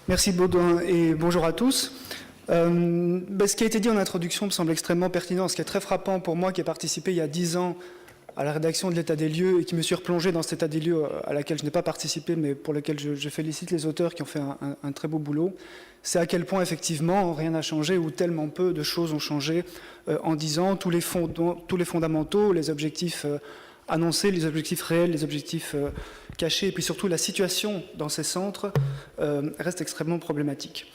Merci Baudouin et bonjour à tous. Ce qui a été dit en introduction me semble extrêmement pertinent. Ce qui est très frappant pour moi qui ai participé il y a 10 ans à la rédaction de l'état des lieux et qui me suis replongé dans cet état des lieux à laquelle je n'ai pas participé mais pour lequel je félicite les auteurs qui ont fait un très beau boulot, c'est à quel point effectivement rien n'a changé ou tellement peu de choses ont changé en 10 ans. Tous les fondamentaux, les objectifs annoncer les objectifs réels, les objectifs cachés, et puis surtout la situation dans ces centres reste extrêmement problématique.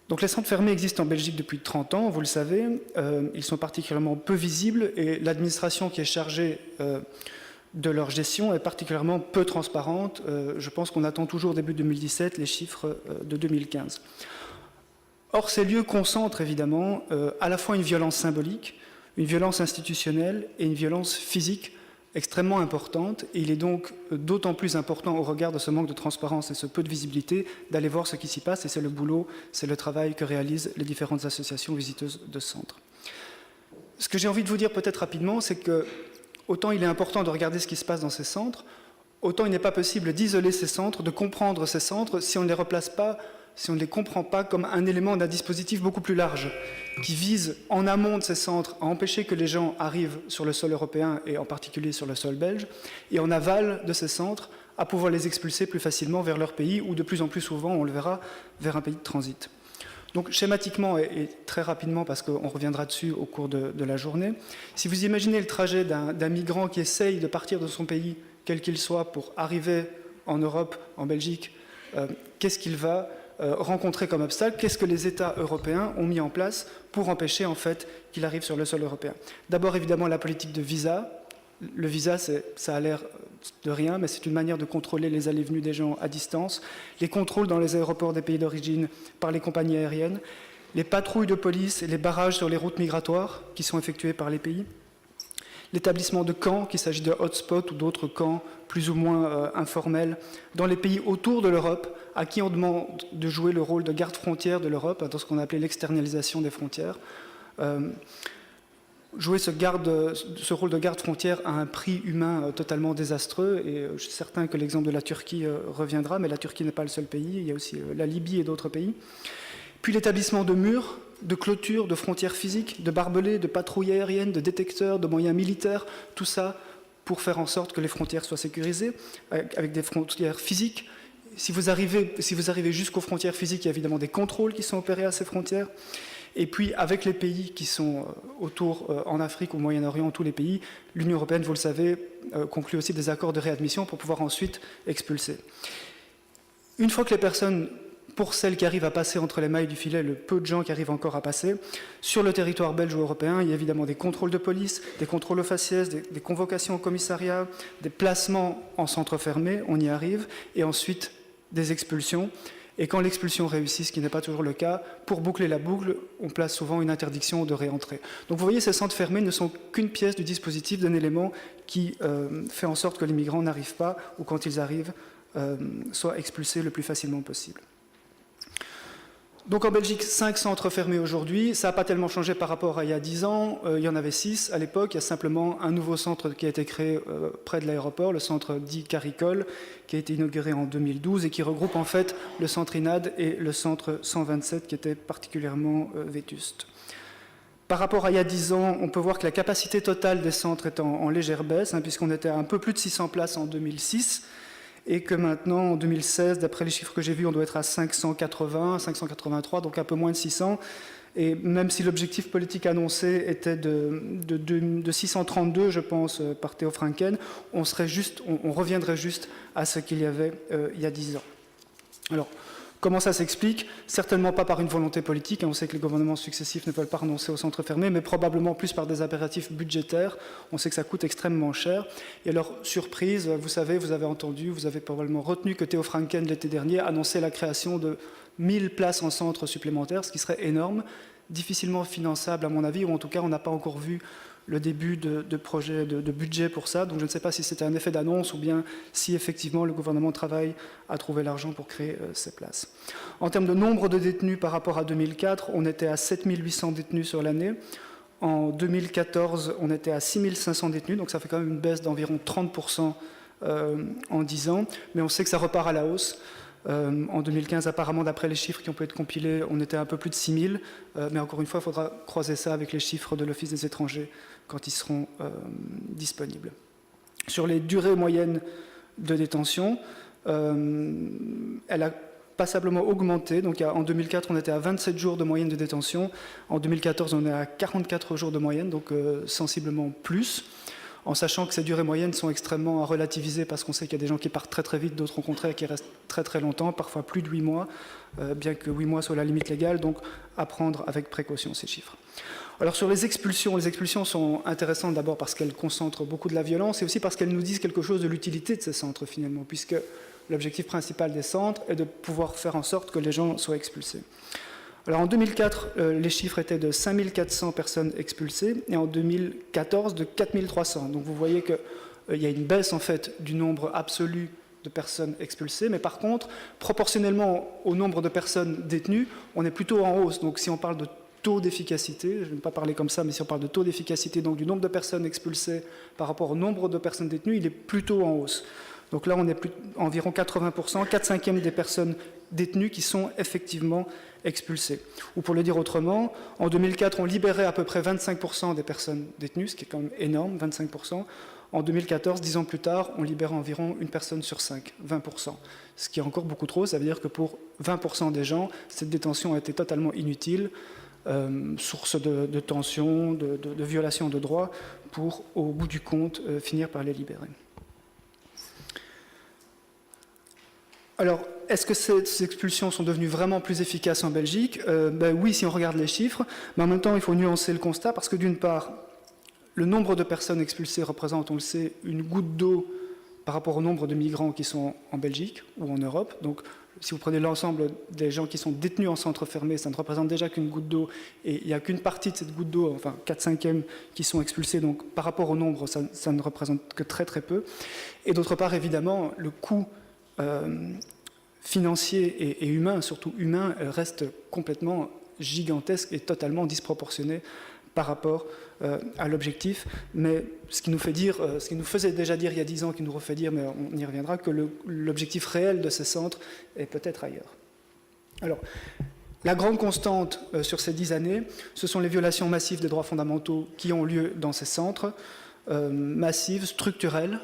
Donc les centres fermés existent en Belgique depuis 30 ans, vous le savez, ils sont particulièrement peu visibles et l'administration qui est chargée de leur gestion est particulièrement peu transparente. Je pense qu'on attend toujours début 2017 les chiffres de 2015. Or, ces lieux concentrent évidemment à la fois une violence symbolique, une violence institutionnelle et une violence physique extrêmement importante, et il est donc d'autant plus important au regard de ce manque de transparence et ce peu de visibilité d'aller voir ce qui s'y passe, et c'est le boulot, c'est le travail que réalisent les différentes associations visiteuses de centres. Ce que j'ai envie de vous dire peut-être rapidement, c'est que autant il est important de regarder ce qui se passe dans ces centres, autant il n'est pas possible d'isoler ces centres, de comprendre ces centres si on ne les replace pas, si on ne les comprend pas comme un élément d'un dispositif beaucoup plus large qui vise en amont de ces centres à empêcher que les gens arrivent sur le sol européen et en particulier sur le sol belge, et en aval de ces centres à pouvoir les expulser plus facilement vers leur pays ou de plus en plus souvent, on le verra, vers un pays de transit. Donc schématiquement et très rapidement, parce qu'on reviendra dessus au cours de la journée, si vous imaginez le trajet d'un migrant qui essaye de partir de son pays, quel qu'il soit, pour arriver en Europe, en Belgique, qu'est-ce qu'il va rencontrer comme obstacle, qu'est-ce que les États européens ont mis en place pour empêcher en fait qu'il arrive sur le sol européen. D'abord évidemment la politique de visa. Le visa, ça a l'air de rien, mais c'est une manière de contrôler les allées et venues des gens à distance, les contrôles dans les aéroports des pays d'origine par les compagnies aériennes, les patrouilles de police et les barrages sur les routes migratoires qui sont effectués par les pays, l'établissement de camps, qu'il s'agit de hotspots ou d'autres camps plus ou moins informels, dans les pays autour de l'Europe, à qui on demande de jouer le rôle de garde-frontière de l'Europe, dans ce qu'on appelait l'externalisation des frontières. Jouer ce rôle de garde-frontière à un prix humain totalement désastreux, et je suis certain que l'exemple de la Turquie reviendra, mais la Turquie n'est pas le seul pays, il y a aussi la Libye et d'autres pays. Puis l'établissement de murs, de clôtures, de frontières physiques, de barbelés, de patrouilles aériennes, de détecteurs, de moyens militaires, tout ça pour faire en sorte que les frontières soient sécurisées, avec des frontières physiques. Si vous arrivez jusqu'aux frontières physiques, il y a évidemment des contrôles qui sont opérés à ces frontières. Et puis, avec les pays qui sont autour, en Afrique, au Moyen-Orient, tous les pays, l'Union européenne, vous le savez, conclut aussi des accords de réadmission pour pouvoir ensuite expulser. Une fois que les personnes, pour celles qui arrivent à passer entre les mailles du filet, le peu de gens qui arrivent encore à passer, sur le territoire belge ou européen, il y a évidemment des contrôles de police, des contrôles au faciès, des convocations au commissariat, des placements en centre fermé, on y arrive, et ensuite des expulsions. Et quand l'expulsion réussit, ce qui n'est pas toujours le cas, pour boucler la boucle, on place souvent une interdiction de réentrer. Donc vous voyez, ces centres fermés ne sont qu'une pièce du dispositif, d'un élément qui fait en sorte que les migrants n'arrivent pas, ou quand ils arrivent, soient expulsés le plus facilement possible. Donc en Belgique, 5 centres fermés aujourd'hui. Ça n'a pas tellement changé par rapport à il y a 10 ans. Il y en avait 6 à l'époque. Il y a simplement un nouveau centre qui a été créé près de l'aéroport, le centre dit Caricole, qui a été inauguré en 2012 et qui regroupe en fait le centre INAD et le centre 127 qui était particulièrement vétuste. Par rapport à il y a 10 ans, on peut voir que la capacité totale des centres est en légère baisse, puisqu'on était à un peu plus de 600 places en 2006. Et que maintenant, en 2016, d'après les chiffres que j'ai vus, on doit être à 580, 583, donc un peu moins de 600. Et même si l'objectif politique annoncé était de 632, je pense, par Theo Franken, on reviendrait juste à ce qu'il y avait il y a 10 ans. Alors, comment ça s'explique? Certainement pas par une volonté politique. On sait que les gouvernements successifs ne veulent pas renoncer aux centres fermés, mais probablement plus par des impératifs budgétaires. On sait que ça coûte extrêmement cher. Et alors, surprise, vous savez, vous avez entendu, vous avez probablement retenu que Theo Franken, l'été dernier, annonçait la création de 1000 places en centres supplémentaires, ce qui serait énorme, difficilement finançable à mon avis, ou en tout cas, on n'a pas encore vu le début de projet de budget pour ça. Donc je ne sais pas si c'était un effet d'annonce ou bien si effectivement le gouvernement travaille à trouver l'argent pour créer ces places. En termes de nombre de détenus par rapport à 2004, on était à 7800 détenus sur l'année. En 2014, on était à 6500 détenus, donc ça fait quand même une baisse d'environ 30% en 10 ans. Mais on sait que ça repart à la hausse. En 2015, apparemment, d'après les chiffres qui ont pu être compilés, on était à un peu plus de 6 000. Mais encore une fois, il faudra croiser ça avec les chiffres de l'Office des étrangers quand ils seront disponibles. Sur les durées moyennes de détention, elle a passablement augmenté. Donc en 2004, on était à 27 jours de moyenne de détention. En 2014, on est à 44 jours de moyenne, donc sensiblement plus. En sachant que ces durées moyennes sont extrêmement à relativiser parce qu'on sait qu'il y a des gens qui partent très très vite, d'autres au contraire qui restent très très longtemps, parfois plus de 8 mois, bien que 8 mois soit la limite légale, donc à prendre avec précaution ces chiffres. Alors sur les expulsions sont intéressantes d'abord parce qu'elles concentrent beaucoup de la violence et aussi parce qu'elles nous disent quelque chose de l'utilité de ces centres finalement, puisque l'objectif principal des centres est de pouvoir faire en sorte que les gens soient expulsés. Alors en 2004, les chiffres étaient de 5400 personnes expulsées et en 2014 de 4300. Donc vous voyez qu'il y a une baisse en fait du nombre absolu de personnes expulsées, mais par contre, proportionnellement au nombre de personnes détenues, on est plutôt en hausse. Donc si on parle de taux d'efficacité, je ne vais pas parler comme ça, mais si on parle de taux d'efficacité, donc du nombre de personnes expulsées par rapport au nombre de personnes détenues, il est plutôt en hausse. Donc là, on est environ 80%, 4/5 des personnes détenues qui sont effectivement expulsées. Ou pour le dire autrement, en 2004, on libérait à peu près 25% des personnes détenues, ce qui est quand même énorme, 25%. En 2014, 10 ans plus tard, on libère environ une personne sur 5, 20%. Ce qui est encore beaucoup trop, ça veut dire que pour 20% des gens, cette détention a été totalement inutile, source de tensions, de violations de droits, pour, au bout du compte, finir par les libérer. Alors, est-ce que ces expulsions sont devenues vraiment plus efficaces en Belgique ? Oui, si on regarde les chiffres, mais en même temps, il faut nuancer le constat, parce que d'une part, le nombre de personnes expulsées représente, on le sait, une goutte d'eau par rapport au nombre de migrants qui sont en Belgique ou en Europe. Donc, si vous prenez l'ensemble des gens qui sont détenus en centre fermé, ça ne représente déjà qu'une goutte d'eau, et il n'y a qu'une partie de cette goutte d'eau, enfin 4/5 qui sont expulsés, donc par rapport au nombre, ça ne représente que très très peu. Et d'autre part, évidemment, le coût financier et humain, surtout humain, reste complètement gigantesque et totalement disproportionné par rapport à l'objectif. Mais ce qui nous faisait déjà dire il y a 10 ans, qui nous refait dire, mais on y reviendra, que l'objectif réel de ces centres est peut-être ailleurs. Alors, la grande constante sur ces 10 années, ce sont les violations massives des droits fondamentaux qui ont lieu dans ces centres, massives, structurelles.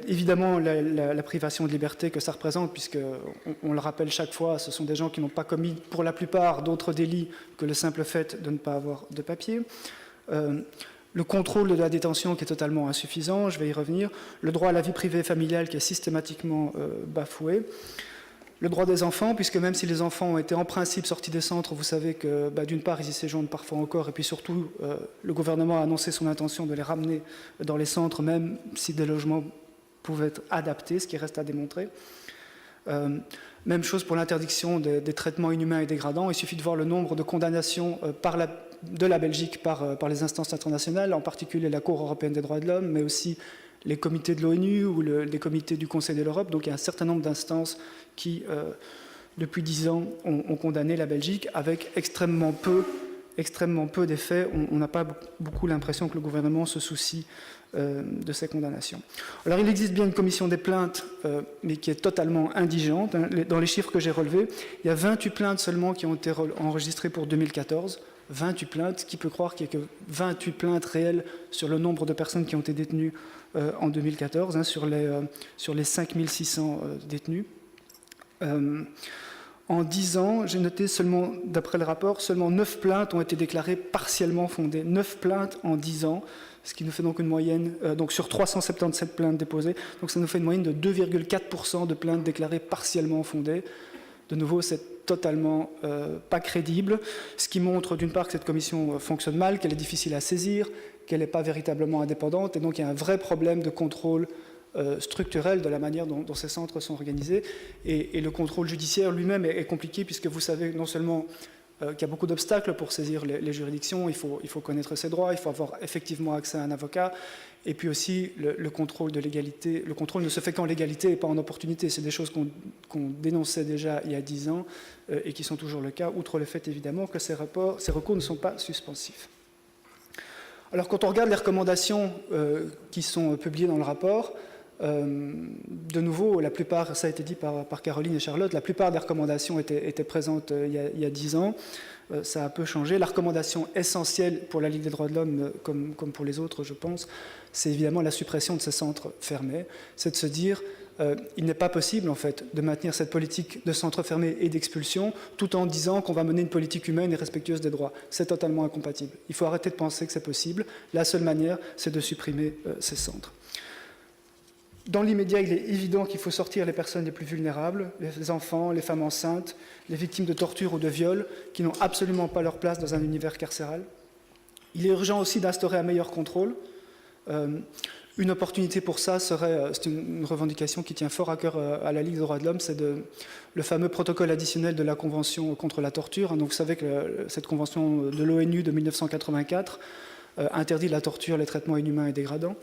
Évidemment, la privation de liberté que ça représente, puisqu'on le rappelle chaque fois, ce sont des gens qui n'ont pas commis, pour la plupart, d'autres délits que le simple fait de ne pas avoir de papier. Le contrôle de la détention qui est totalement insuffisant, je vais y revenir. Le droit à la vie privée et familiale qui est systématiquement bafoué. Le droit des enfants, puisque même si les enfants ont été en principe sortis des centres, vous savez que d'une part, ils y séjournent parfois encore, et puis surtout, le gouvernement a annoncé son intention de les ramener dans les centres, même si des logements pouvaient être adaptés, ce qui reste à démontrer. Même chose pour l'interdiction des traitements inhumains et dégradants. Il suffit de voir le nombre de condamnations de la Belgique par les instances internationales, en particulier la Cour européenne des droits de l'homme, mais aussi les comités de l'ONU ou les comités du Conseil de l'Europe. Donc il y a un certain nombre d'instances qui, depuis 10 ans, ont condamné la Belgique avec extrêmement peu d'effets. On n'a pas beaucoup l'impression que le gouvernement se soucie de ces condamnations. Alors il existe bien une commission des plaintes, mais qui est totalement indigente. Dans les chiffres que j'ai relevés, il y a 28 plaintes seulement qui ont été enregistrées pour 2014. 28 plaintes, qui peut croire qu'il n'y a que 28 plaintes réelles sur le nombre de personnes qui ont été détenues en 2014, sur les 5600 détenus. En 10 ans, j'ai noté seulement, d'après le rapport, seulement 9 plaintes ont été déclarées partiellement fondées. 9 plaintes en 10 ans, ce qui nous fait donc une moyenne, donc sur 377 plaintes déposées, donc ça nous fait une moyenne de 2,4% de plaintes déclarées partiellement fondées. De nouveau, c'est totalement pas crédible, ce qui montre d'une part que cette commission fonctionne mal, qu'elle est difficile à saisir, qu'elle n'est pas véritablement indépendante, et donc il y a un vrai problème de contrôle structurel de la manière dont ces centres sont organisés. Et le contrôle judiciaire lui-même est compliqué, puisque vous savez non seulement qu'il y a beaucoup d'obstacles pour saisir les juridictions, il faut connaître ses droits, il faut avoir effectivement accès à un avocat, et puis aussi le contrôle de légalité. Le contrôle ne se fait qu'en légalité et pas en opportunité. C'est des choses qu'on dénonçait déjà il y a 10 ans et qui sont toujours le cas, outre le fait évidemment que ces recours ne sont pas suspensifs. Alors quand on regarde les recommandations qui sont publiées dans le rapport, De nouveau, la plupart, ça a été dit par Caroline et Charlotte, la plupart des recommandations étaient présentes il y a 10 ans. Ça a un peu changé. La recommandation essentielle pour la Ligue des droits de l'homme, comme pour les autres, je pense, c'est évidemment la suppression de ces centres fermés. C'est de se dire, il n'est pas possible, en fait, de maintenir cette politique de centres fermés et d'expulsion, tout en disant qu'on va mener une politique humaine et respectueuse des droits. C'est totalement incompatible. Il faut arrêter de penser que c'est possible. La seule manière, c'est de supprimer ces centres. Dans l'immédiat, il est évident qu'il faut sortir les personnes les plus vulnérables, les enfants, les femmes enceintes, les victimes de torture ou de viol, qui n'ont absolument pas leur place dans un univers carcéral. Il est urgent aussi d'instaurer un meilleur contrôle. Une opportunité pour ça serait, c'est une revendication qui tient fort à cœur à la Ligue des droits de l'homme, c'est le fameux protocole additionnel de la Convention contre la torture. Donc vous savez que cette convention de l'ONU de 1984 interdit la torture, les traitements inhumains et dégradants.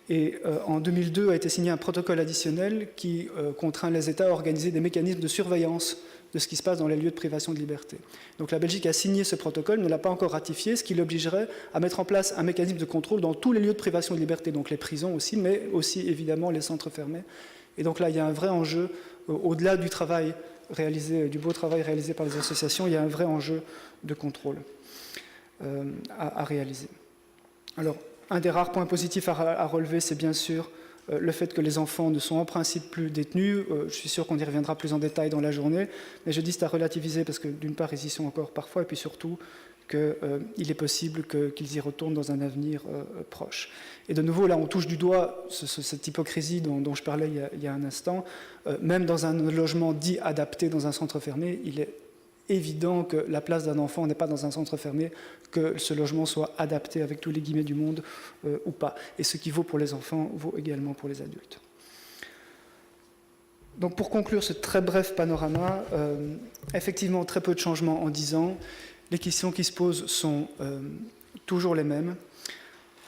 Et en 2002 a été signé un protocole additionnel qui contraint les États à organiser des mécanismes de surveillance de ce qui se passe dans les lieux de privation de liberté. Donc la Belgique a signé ce protocole, ne l'a pas encore ratifié, ce qui l'obligerait à mettre en place un mécanisme de contrôle dans tous les lieux de privation de liberté, donc les prisons aussi, mais aussi évidemment les centres fermés. Et donc là, il y a un vrai enjeu, au-delà du travail réalisé, du beau travail réalisé par les associations, il y a un vrai enjeu de contrôle à réaliser. Alors, un des rares points positifs à relever, c'est bien sûr le fait que les enfants ne sont en principe plus détenus. Je suis sûr qu'on y reviendra plus en détail dans la journée, mais je dis c'est à relativiser parce que d'une part, ils y sont encore parfois, et puis surtout qu'il est possible qu'ils y retournent dans un avenir proche. Et de nouveau, là, on touche du doigt cette hypocrisie dont je parlais il y a un instant. Même dans un logement dit adapté, dans un centre fermé, il est évident que la place d'un enfant n'est pas dans un centre fermé, que ce logement soit adapté avec tous les guillemets du monde ou pas. Et ce qui vaut pour les enfants vaut également pour les adultes. Donc pour conclure ce très bref panorama, effectivement très peu de changements en 10 ans. Les questions qui se posent sont toujours les mêmes.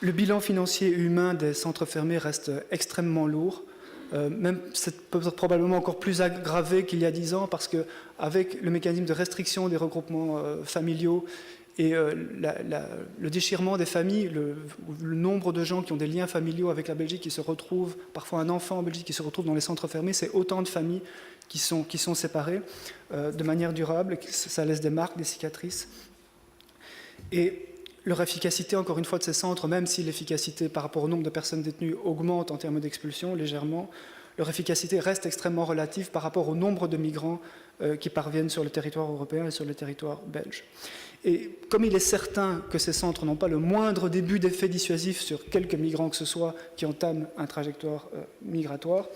Le bilan financier et humain des centres fermés reste extrêmement lourd. Même c'est probablement encore plus aggravé qu'il y a 10 ans parce qu'avec le mécanisme de restriction des regroupements familiaux et le déchirement des familles, le nombre de gens qui ont des liens familiaux avec la Belgique qui se retrouvent, parfois un enfant en Belgique qui se retrouve dans les centres fermés, c'est autant de familles qui sont séparées de manière durable, ça laisse des marques, des cicatrices. Et leur efficacité, encore une fois, de ces centres, même si l'efficacité par rapport au nombre de personnes détenues augmente en termes d'expulsion légèrement, leur efficacité reste extrêmement relative par rapport au nombre de migrants qui parviennent sur le territoire européen et sur le territoire belge. Et comme il est certain que ces centres n'ont pas le moindre début d'effet dissuasif sur quelques migrants que ce soit qui entament une trajectoire migratoire,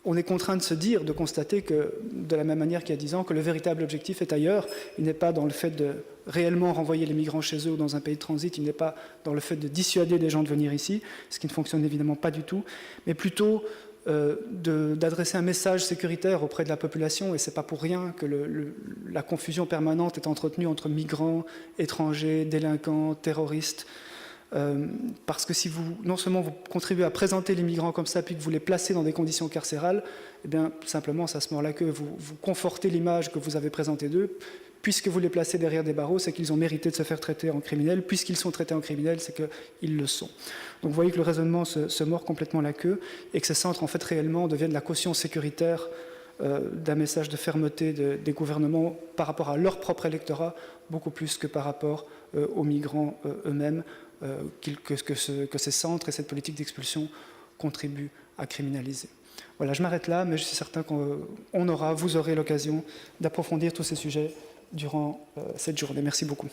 on est contraint de constater que, de la même manière qu'il y a 10 ans, que le véritable objectif est ailleurs. Il n'est pas dans le fait de réellement renvoyer les migrants chez eux ou dans un pays de transit, il n'est pas dans le fait de dissuader des gens de venir ici, ce qui ne fonctionne évidemment pas du tout, mais plutôt d'adresser un message sécuritaire auprès de la population, et ce n'est pas pour rien que la confusion permanente est entretenue entre migrants, étrangers, délinquants, terroristes, parce que si vous, non seulement vous contribuez à présenter les migrants comme ça, puis que vous les placez dans des conditions carcérales, eh bien, simplement, ça se mord la queue. Vous confortez l'image que vous avez présentée d'eux. Puisque vous les placez derrière des barreaux, c'est qu'ils ont mérité de se faire traiter en criminels. Puisqu'ils sont traités en criminels, c'est qu'ils le sont. Donc vous voyez que le raisonnement se mord complètement la queue et que ces centres, en fait, réellement deviennent la caution sécuritaire d'un message de fermeté des gouvernements par rapport à leur propre électorat, beaucoup plus que par rapport aux migrants eux-mêmes, que ces centres et cette politique d'expulsion contribuent à criminaliser. Voilà, je m'arrête là, mais je suis certain vous aurez l'occasion d'approfondir tous ces sujets durant cette journée. Merci beaucoup.